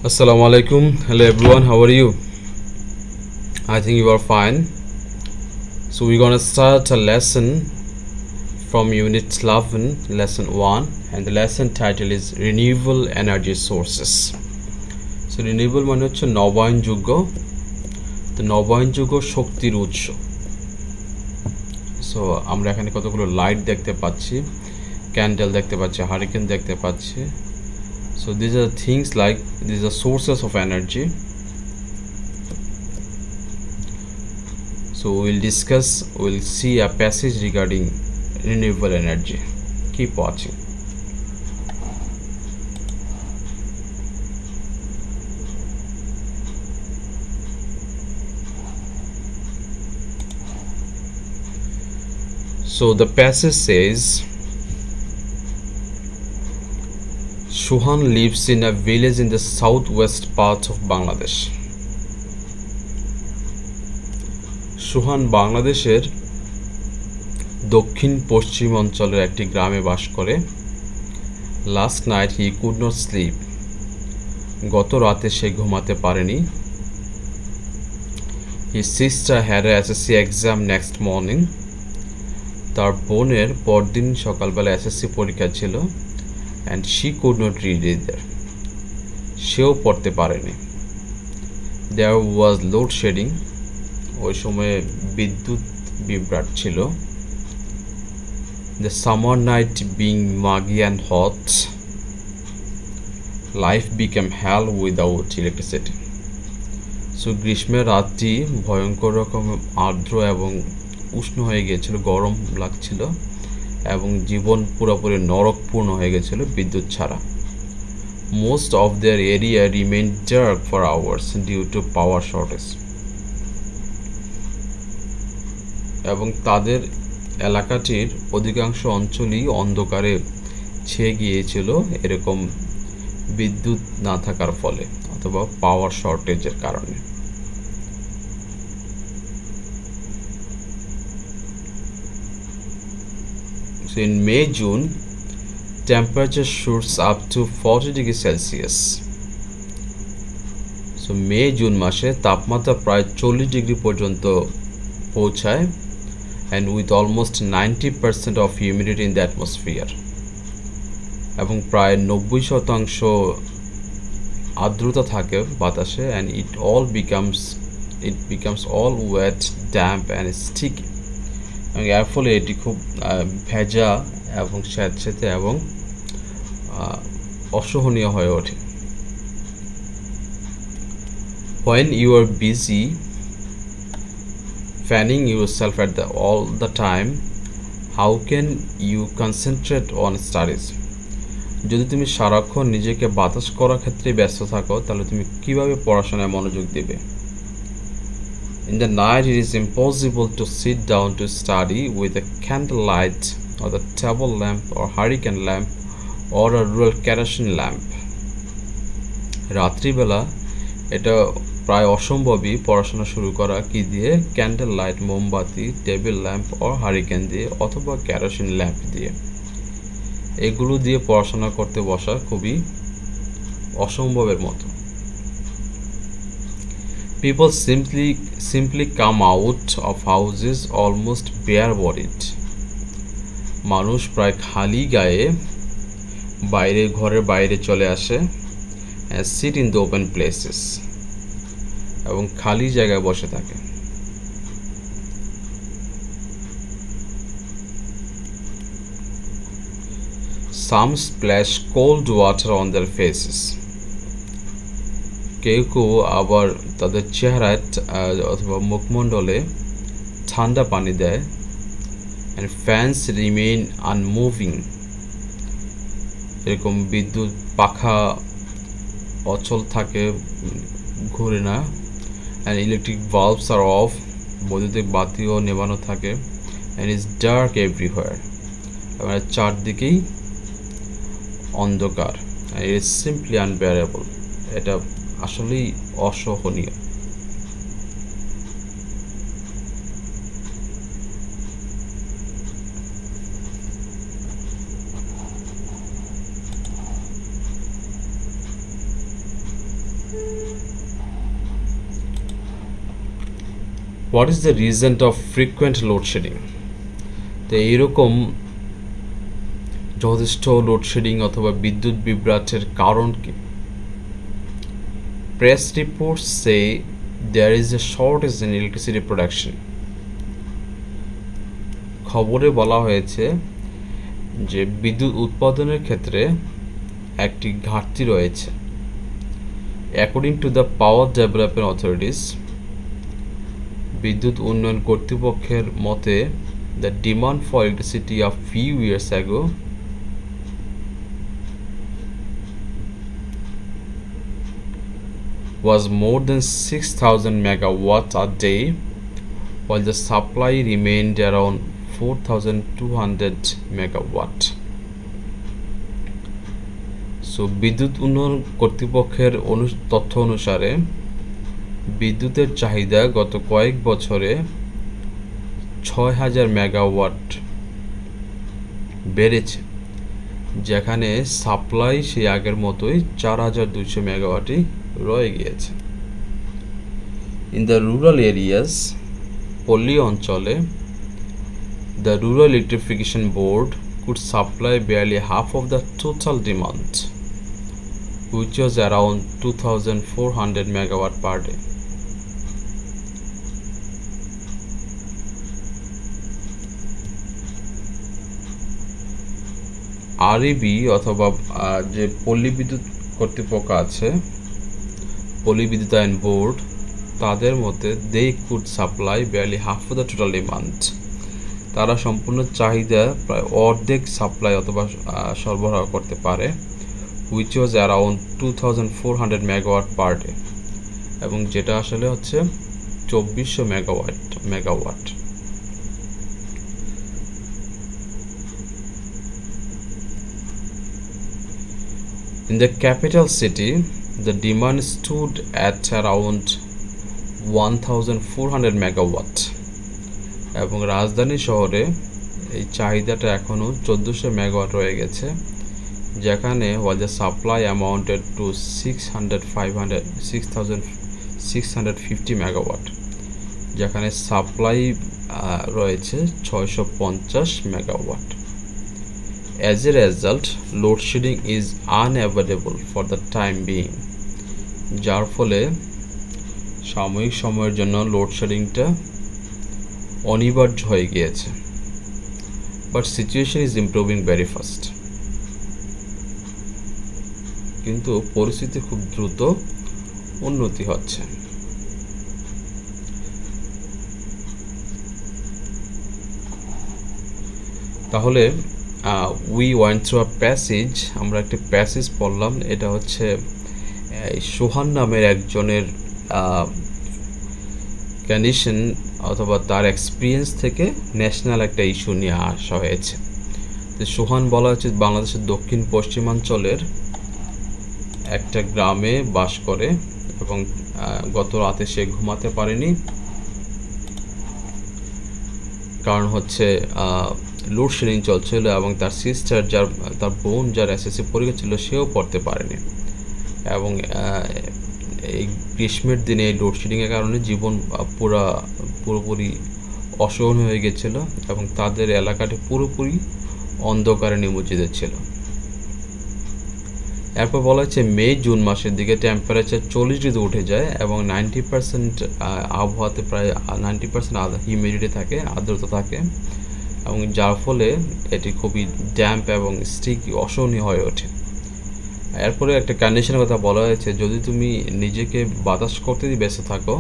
Assalamu alaikum. Hello everyone. How are you? I think you are fine. So we're gonna start a lesson from Unit 11, Lesson 1, and the lesson title is Renewable Energy Sources. So renewable মানে হচ্ছে নবায়নযোগ্য, তো নবায়নযোগ্য শক্তির উৎস। So আমরা এখানে কতগুলো light দেখতে পাচ্ছি, ক্যান্ডেল দেখতে পাচ্ছি, হারিকেন দেখতে পাচ্ছি। So these are things like these are sources of energy. So we'll see a passage regarding renewable energy. Keep watching. So the passage says, Shuhan lives in a village in the southwest part of Bangladesh. সুহান বাংলাদেশের দক্ষিণ পশ্চিম অঞ্চলের একটি গ্রামে বাস করে। Last night he could not slip, গত রাতে সে ঘুমাতে পারেনি। His sister had a SSC exam next morning, তার বোনের পরদিন সকালবেলা এসএসসি পরীক্ষা ছিল। And she could not read either, সেও পড়তে পারেনি। দেয়ার ওয়াজ লোড শেডিং, ওই সময়ে বিদ্যুৎ বিভ্রাট ছিল। দ্য সামার নাইট বিং মাগি and hot, life became Hal without electricity. So গ্রীষ্মের রাতটি ভয়ঙ্কর রকম আর্দ্র এবং উষ্ণ হয়ে গিয়েছিল, গরম লাগছিল এবং জীবন পুরোপুরি নরকপূর্ণ হয়ে গেছিল বিদ্যুৎ ছাড়া। Most of their area remain dark for hours due to power shortage. এবং তাদের এলাকাটির অধিকাংশ অঞ্চলই অন্ধকারে ছেয়ে গিয়েছিল এরকম বিদ্যুৎ না থাকার ফলে অথবা পাওয়ার শর্টেজের কারণে। So in May June temperature shoots up to 40 degrees Celsius. So May June মাসে তাপমাত্রা প্রায় 40 ডিগ্রি পর্যন্ত পৌঁছায়, and with almost 90% of humidity in the atmosphere, এবং প্রায় 90% আর্দ্রতা থাকে বাতাসে, and it becomes all wet, damp and sticky, এবং এর ফলে এটি খুব ভেজা এবং স্যাঁতসেঁতে এবং অসহনীয় হয়ে ওঠে। When you are busy fanning yourself all the time, how can you concentrate on studies? যদি তুমি সারাক্ষণ নিজেকে বাতাস করার ক্ষেত্রে ব্যস্ত থাকো তাহলে তুমি কিভাবে পড়াশোনায় মনোযোগ দেবে? In the night it is impossible to sit down to study with a candle light or the table lamp or hurricane lamp or a rural kerosene lamp. রাত্রিবেলা এটা প্রায় অসম্ভবই পড়াশোনা শুরু করা কি দিয়ে? ক্যান্ডেল লাইট, মোমবাতি, টেবিল ল্যাম্প ও hurricane দিয়ে অথবা কেরোসিন ল্যাম্প দিয়ে। এগুলো দিয়ে পড়াশোনা করতে বসা খুবই অসম্ভবের মতো। People simply come out of houses almost bare-bodied. মানুষ প্রায় খালি গায়ে ঘরের বাইরে চলে আসে, and sit in the open places, এবং খালি জায়গায় বসে থাকে। Some splash cold water on their faces. কেউ কেউ আবার তাদের চেহারায় অথবা মুখমণ্ডলে ঠান্ডা পানি দেয়। and fans remain unmoving, এরকম বিদ্যুৎ পাখা অচল থাকে, ঘুরে না। and electric bulbs are off, বৈদ্যুতিক বাতিও নেভানো থাকে। and it's dark everywhere, এবং চারদিকেই অন্ধকার। and it is simply unbearable, এটা আসলেই অসহনীয়। What is the reason of frequent loadshedding? তো এইরকম যথেষ্ট লোডশেডিং অথবা বিদ্যুৎ বিভ্রাটের কারণ কি? Press reports say there is a shortage in electricity production. খবরে বলা হয়েছে যে বিদ্যুৎ উৎপাদনের ক্ষেত্রে একটি ঘাটতি রয়েছে। According to the power development authorities, বিদ্যুৎ উন্নয়ন কর্তৃপক্ষের মতে, the demand for electricity of few years ago was more than 6,000 megawatts a day, while the supply remained around 4,200 megawatt. So বিদ্যুৎ উন্নয়ন কর্তৃপক্ষের তথ্য অনুসারে বিদ্যুতের চাহিদা গত কয়েক বছরে 6,000 মেগাওয়াট বেড়েছে, যেখানে সাপ্লাই সেই আগের মতোই 4,200 মেগাওয়াটই রয়ে গিয়েছে। ইন দ্য রুরাল এরিয়াস, পল্লী অঞ্চলে, the rural electrification board could supply barely half of the total demand, which was around 2,400 megawatt per day. আরইবি অথবা যে পল্লী বিদ্যুৎ কর্তৃপক্ষ আছে, পল্লী বিদ্যুতায়ন বোর্ড, তাদের মতে they could supply barely half of the total demand, তারা সম্পূর্ণ চাহিদা প্রায় অর্ধেক সাপ্লাই অথবা সরবরাহ করতে পারে, which was around 2,400 megawatt per day, এবং যেটা আসলে হচ্ছে 2,400 megawatt. In the capital city, the demand stood at around 1,400 megawatt, এবং রাজধানী শহরে এই চাহিদাটা এখনও 1,400 মেগাওয়াট রয়ে গেছে, যেখানে while the supply amounted to 6,650 megawatt, যেখানে সাপ্লাই রয়েছে 650 megawatt. As a result, load shedding is unavoidable for the time being, যার ফলে সাময়িক সময়ের জন্য লোডশেডিংটা অনিবার্য হয়ে গিয়েছে। But situation is improving very fast, কিন্তু পরিস্থিতি খুব দ্রুত উন্নতি হচ্ছে। তাহলে we went through a passage, আমরা একটি প্যাসেজ পড়লাম। এটা হচ্ছে সোহান নামের একজনের কন্ডিশন অথবা তার এক্সপিরিয়েন্স থেকে ন্যাশনাল একটা ইস্যু নিয়ে আসা হয়েছে। তো সোহান বলা হচ্ছে বাংলাদেশের দক্ষিণ পশ্চিমাঞ্চলের একটা গ্রামে বাস করে এবং গত রাতে সে ঘুমাতে পারেনি, কারণ হচ্ছে লোডশেডিং চলছিল এবং তার সিস্টার, তার বোন যার এসএসসি পরীক্ষা ছিল, সেও পড়তে পারেনি। এবং এই গ্রীষ্মের দিনে এই লোডশেডিংয়ের কারণে জীবন পুরোপুরি অসহনীয় হয়ে গেছিল এবং তাদের এলাকাটি পুরোপুরি অন্ধকারে নিমজ্জিত ছিল। এরপর বলা হচ্ছে মে-জুন মাসের দিকে টেম্পারেচার 40 ডিগ্রি উঠে যায় এবং 90% আবহাওয়াতে প্রায় 90% হিউমিডিটি থাকে, আর্দ্রতা থাকে, এবং যার ফলে এটি খুবই ড্যাম্প এবং স্টিকি, অসহনীয় হয়ে ওঠে। এরপরে একটা কন্ডিশনের কথা বলা হয়েছে, যদি তুমি নিজেকে বাতাস করতে দিয়ে ব্যস্ত থাকো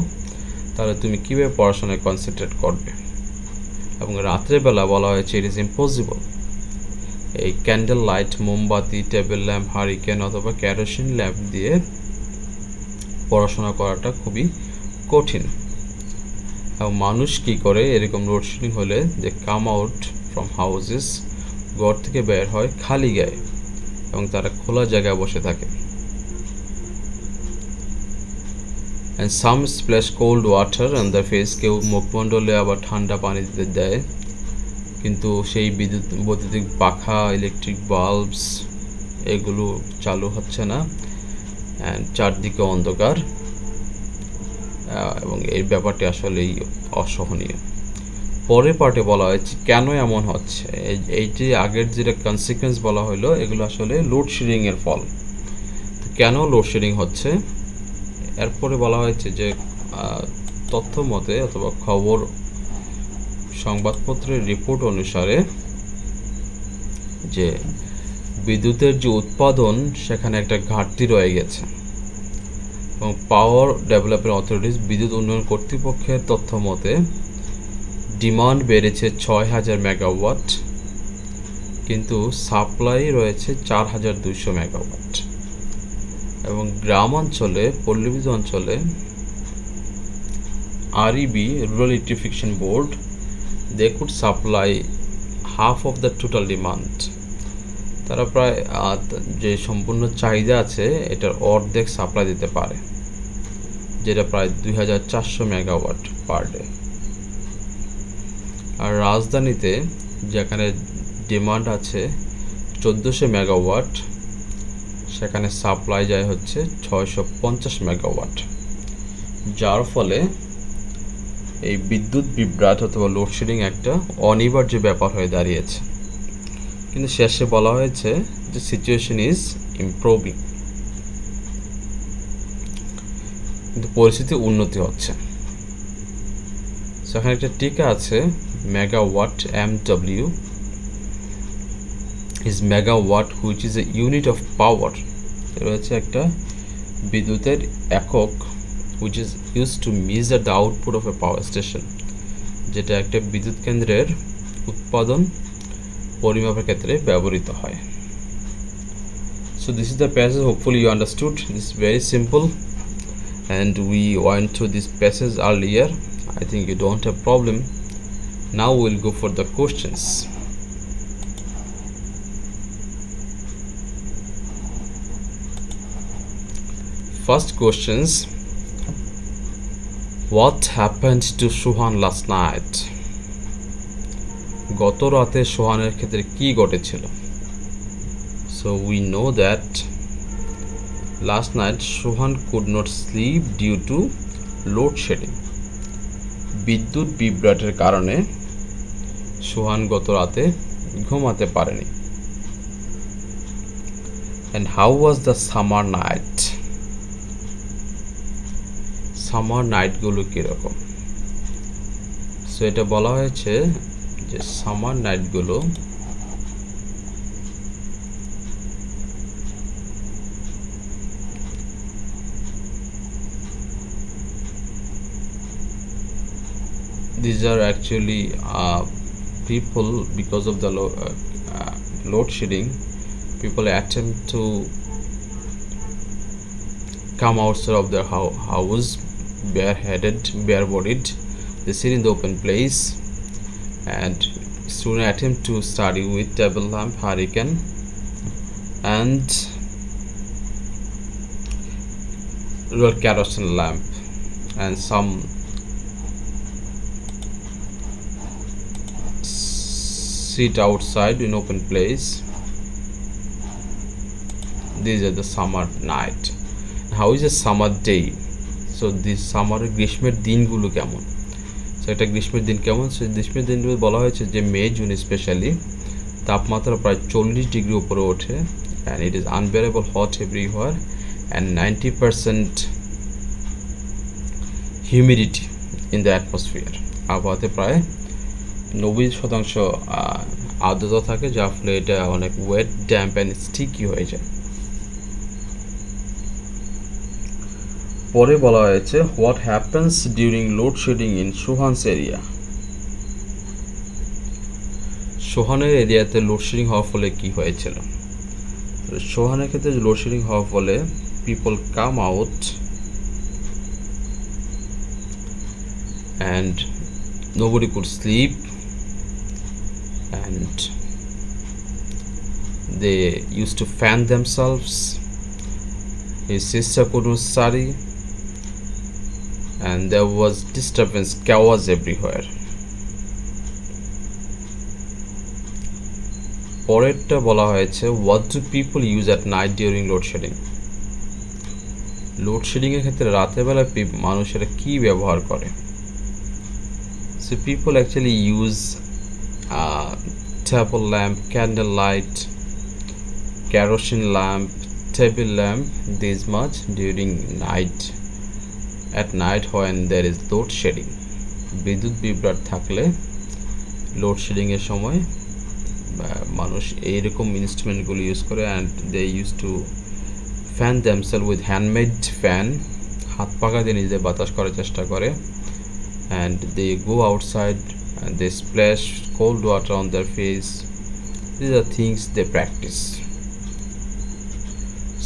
তাহলে তুমি কীভাবে পড়াশোনায় কনসেন্ট্রেট করবে। এবং রাত্রেবেলা বলা হয়েছে ইট ইজ ইম্পসিবল। এই ক্যান্ডেল লাইট, মোমবাতি, টেবিল ল্যাম্প, হারিকেন অথবা কেরোসিন ল্যাম্প দিয়ে পড়াশোনা করাটা খুবই কঠিন। এবং মানুষ কী করে এরকম লোডশেডিং হলে, যে কাম আউট ফ্রম হাউসেস, ঘর থেকে বের হয় খালি গায়ে এবং তারা খোলা জায়গায় বসে থাকে। And some splash cold water on the face, কেউ মুখমণ্ডলে আবার ঠান্ডা পানি দিতে দেয়, কিন্তু সেই বৈদ্যুতিক পাখা, ইলেকট্রিক বাল্বস এগুলো চালু হচ্ছে না, অ্যান্ড চারদিকে অন্ধকার। এবং এই ব্যাপারটি আসলেই অসহনীয়। পরের পার্টে বলা হয়েছে কেন এমন হচ্ছে। এই যে আগের যেটা কনসিকুয়েন্স বলা হলো, এগুলো আসলে লোডশেডিংয়ের ফল। কেন লোডশেডিং হচ্ছে, এরপরে বলা হয়েছে যে তথ্য মতে অথবা খবর সংবাদপত্রের রিপোর্ট অনুসারে যে বিদ্যুতের যে উৎপাদন সেখানে একটা ঘাটতি রয়ে গেছে, এবং পাওয়ার ডেভেলপমেন্ট অথরিটিস বিদ্যুৎ উন্নয়ন কর্তৃপক্ষের তথ্য মতে ডিমান্ড বেড়েছে 6,000 মেগাওয়াট, কিন্তু সাপ্লাই রয়েছে 4,200 মেগাওয়াট। এবং গ্রাম অঞ্চলে, পল্লীবিদ্যুৎ অঞ্চলে REB, Rural Electrification Board, they could supply half of the total demand. তারা প্রায় যে সম্পূর্ণ চাহিদা আছে এটার অর্ধেক সাপ্লাই দিতে পারে, যেটা প্রায় 2,400 মেগাওয়াট পার ডে। আর রাজধানীতে যেখানে ডিমান্ড আছে 1,400 মেগাওয়াট, সেখানে সাপ্লাই যায় হচ্ছে 650 মেগাওয়াট, যার ফলে এই বিদ্যুৎ বিভ্রাট অথবা লোডশেডিং একটা অনিবার্য ব্যাপার হয়ে দাঁড়িয়েছে। কিন্তু শেষে বলা হয়েছে যে সিচুয়েশন ইজ ইমপ্রুভিং, কিন্তু পরিস্থিতি উন্নতি হচ্ছে। সেখানে একটা টিকা আছে, megawatt MW is megawatt which is a unit of power. এটা হচ্ছে একটা বিদ্যুতের একক, which is used to measure the output of a power station, যেটা একটা বিদ্যুৎ কেন্দ্রের উৎপাদন পরিমাপের ক্ষেত্রে ব্যবহৃত হয়। So this is the passage, hopefully you understood. This is very simple and we went through this passage earlier. I think you don't have problem. Now we'll go for the questions. First questions: What happened to Suhan last night? গত রাতে সোহানের ক্ষেত্রে কি ঘটেছিল? So we know that last night Suhan could not sleep due to load shedding. বিদ্যুৎ বিভ্রাটের কারণে সোহান গত রাতে ঘুমাতে পারেনি। And how was the summer night? Summer নাইটগুলো কীরকম? সো এটা বলা হয়েছে যে সামার নাইটগুলো these are actually people, because of the load shedding, people attempt to come outside of their house bareheaded, bare-bodied. They sit in the open place, and students attempt to study with table lamp, hurricane, and kerosene lamp, and some sit outside in open place. These are the summer night. How is a summer day? So this summer গ্রীষ্মের দিনগুলো কেমন? So এটা গ্রীষ্মের দিন কেমন? So গ্রীষ্মের দিনগুলো বলা হয়েছে যে মে জুন স্পেশালি তাপমাত্রা প্রায় 40 ডিগ্রি উপরে ওঠে, and it is unbearable hot everywhere, and 90% humidity in the atmosphere. আবহাওয়াতে প্রায় 90% আর্দ্রতা থাকে, যার ফলে এটা অনেক ওয়েট, ড্যাম্প অ্যান্ড স্টিকি হয়ে যায়। পরে বলা হয়েছে what happens during loadshedding in Sohan's area. সোহানের এরিয়াতে লোডশেডিং হওয়ার ফলে কি হয়েছিল? সোহানের ক্ষেত্রে লোডশেডিং হওয়ার ফলে people come out and nobody could sleep, and they used to fan themselves. His sister couldn't study, and there was disturbance, chaos everywhere. পরেরটা বলা হয়েছে what do people use at night during load shedding? লোডশেডিংয়ের ক্ষেত্রে রাতের বেলা মানুষেরা কি ব্যবহার করে? So people actually use table lamp, candle light, kerosene lamp, table lamp, this much during night. At night when there is load shedding, বিদ্যুৎ বিভ্রাট থাকলে লোডশেডিংয়ের সময় মানুষ এইরকম ইনস্ট্রুমেন্টগুলো ইউজ করে and they use to fan themselves with handmade fan, হাত পাখা দিয়ে নিজেদের বাতাস করার চেষ্টা করে, and they go outside and they splash cold water on their face. These are things they practice.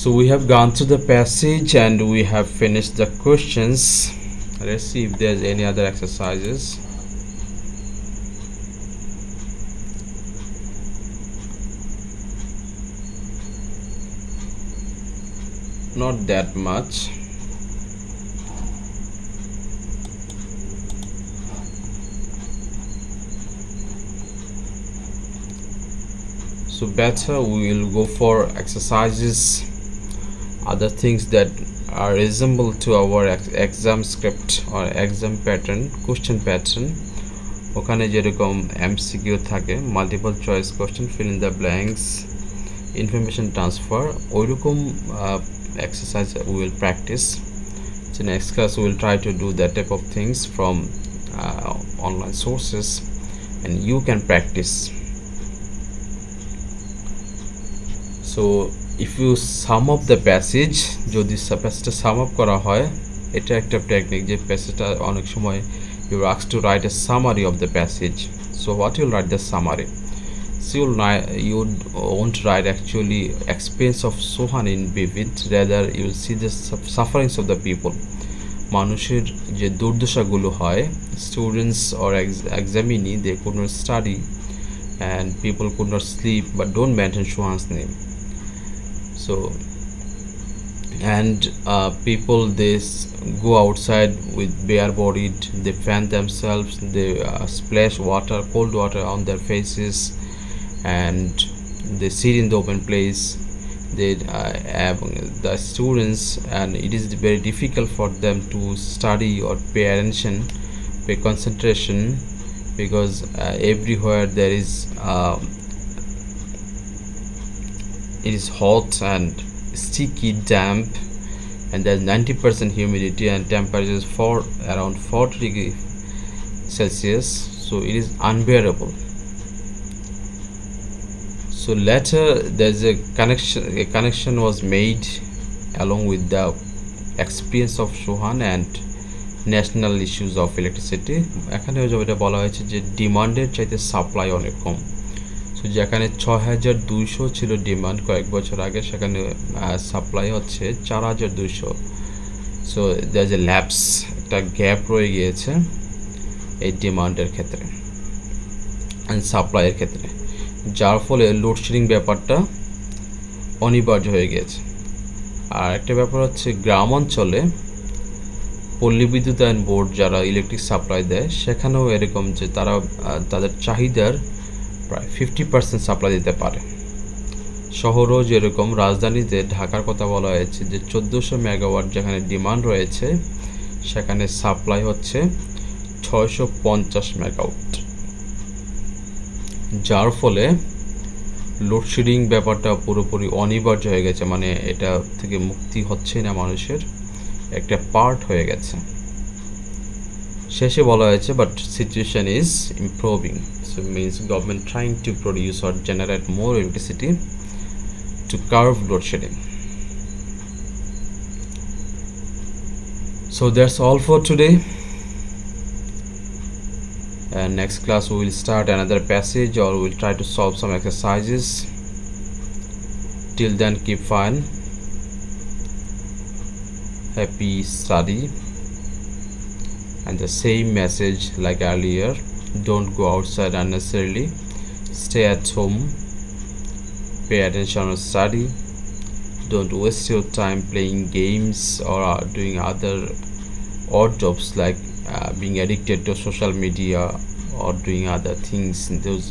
So we have gone through the passage and we have finished the questions. Let's see if there's any other exercises. Not that much. So better we will go for exercises, other things that are resemble to our exam script or exam pattern, question pattern. ওখানে যেরকম MCQ থাকে, multiple choice question, fill in the blanks, information transfer, ওইরকম exercise we will practice. So next class we will try to do that type of things from online sources and you can practice. So if you sum up the passage, যদি প্যাসেজটা sum up করা হয়, এটা একটা technique যে প্যাসেজটা অনেক সময় you are asked to write a summary of the passage. So what you'll write the summary? So you won't write actually experience of Sohan in vivid, rather you will see the sufferings of the people. মানুষের যে দুর্দশাগুলো হয়, students or examinee they could not study and people could not sleep, but don't mention Sohan's name. So and people they go outside with bare bodied, they fan themselves, they splash water, cold water on their faces, and they sit in the open place. They have the students, and it is very difficult for them to study or pay attention, pay concentration, because everywhere there is it is hot and sticky, damp, and there's 90% humidity and temperatures for around 40 degrees Celsius, so it is unbearable. So later there's a connection was made along with the experience of Sohan and national issues of electricity. এখানে যেটা বলা হয়েছে যে ডিমান্ডের চাইতে supply অনেক কম। So যেখানে ৬,২০০ ছিল demand কয়েক বছর আগে, সেখানে সাপ্লাই হচ্ছে ৪,২০০। So there is a lapse, একটা গ্যাপ রয়ে গিয়েছে এই ডিমান্ডের ক্ষেত্রে অ্যান্ড সাপ্লাইয়ের ক্ষেত্রে, যার ফলে লোডশেডিং ব্যাপারটা অনিবার্য হয়ে গিয়েছে। আর একটা ব্যাপার হচ্ছে গ্রাম অঞ্চলে পল্লী বিদ্যুতায়ন বোর্ড যারা ইলেকট্রিক সাপ্লাই দেয়, সেখানেও এরকম যে তারা তাদের চাহিদার প্রায় 50% সাপ্লাই দিতে পারে। শহরও যেরকম, রাজধানীতে ঢাকার কথা বলা হয়েছে যে 1400 মেগাওয়াট যেখানে ডিমান্ড রয়েছে, সেখানে সাপ্লাই হচ্ছে 650 মেগাওয়াট, যার ফলে লোডশেডিং ব্যাপারটা পুরোপুরি অনিবার্য হয়ে গেছে, মানে এটা থেকে মুক্তি হচ্ছে না, মানুষের একটা পার্ট হয়ে গেছে। শেষে বলা হয়েছে but situation is improving, so means government trying to produce or generate more electricity to curb load shedding. So that's all for today, and next class we will start another passage or we'll try to solve some exercises. Till then, keep fine, happy study, and the same message like earlier, don't go outside unnecessarily, stay at home, pay attention on study, don't waste your time playing games or doing other odd jobs like being addicted to social media or doing other things. Those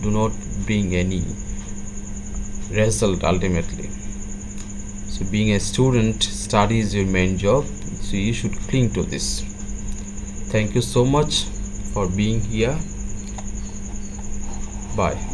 do not bring any result ultimately. So being a student, study is your main job, so you should cling to this. Thank you so much for being here. Bye.